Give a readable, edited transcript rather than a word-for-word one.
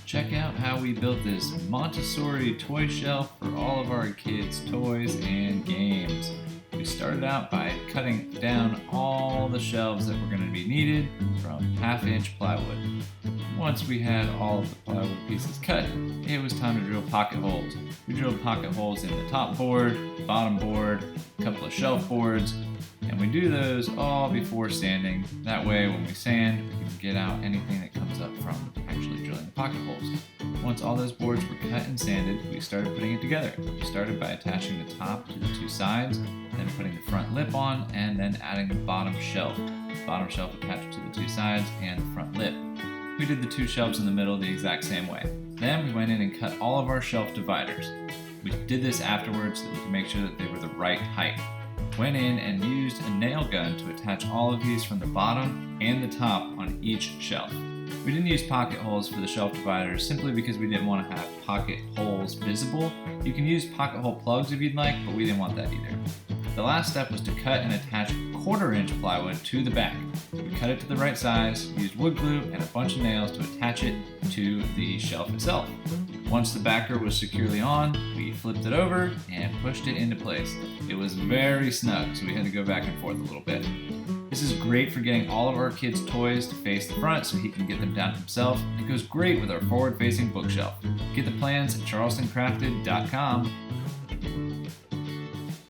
Check out how we built this Montessori toy shelf for all of our kids' toys and games. We started out by cutting down all the shelves that were going to be needed from 1/2-inch plywood. Once we had all of the plywood pieces cut, it was time to drill pocket holes. We drilled pocket holes in the top board, bottom board, a couple of shelf boards, and we do those all before sanding. That way when we sand, we can get out anything that comes up from actually drilling the pocket holes. Once all those boards were cut and sanded, we started putting it together. We started by attaching the top to the two sides, then putting the front lip on, and then adding the bottom shelf. The bottom shelf attached to the two sides and the front lip. We did the two shelves in the middle the exact same way. Then we went in and cut all of our shelf dividers. We did this afterwards so that we could make sure that they were the right height. Went in and used a nail gun to attach all of these from the bottom and the top on each shelf. We didn't use pocket holes for the shelf dividers simply because we didn't want to have pocket holes visible. You can use pocket hole plugs if you'd like, but we didn't want that either. The last step was to cut and attach 1/4-inch plywood to the back. We cut it to the right size, used wood glue and a bunch of nails to attach it to the shelf itself. Once the backer was securely on, we flipped it over and pushed it into place. It was very snug, so we had to go back and forth a little bit. This is great for getting all of our kids' toys to face the front so he can get them down himself. It goes great with our forward-facing bookshelf. Get the plans at charlestoncrafted.com.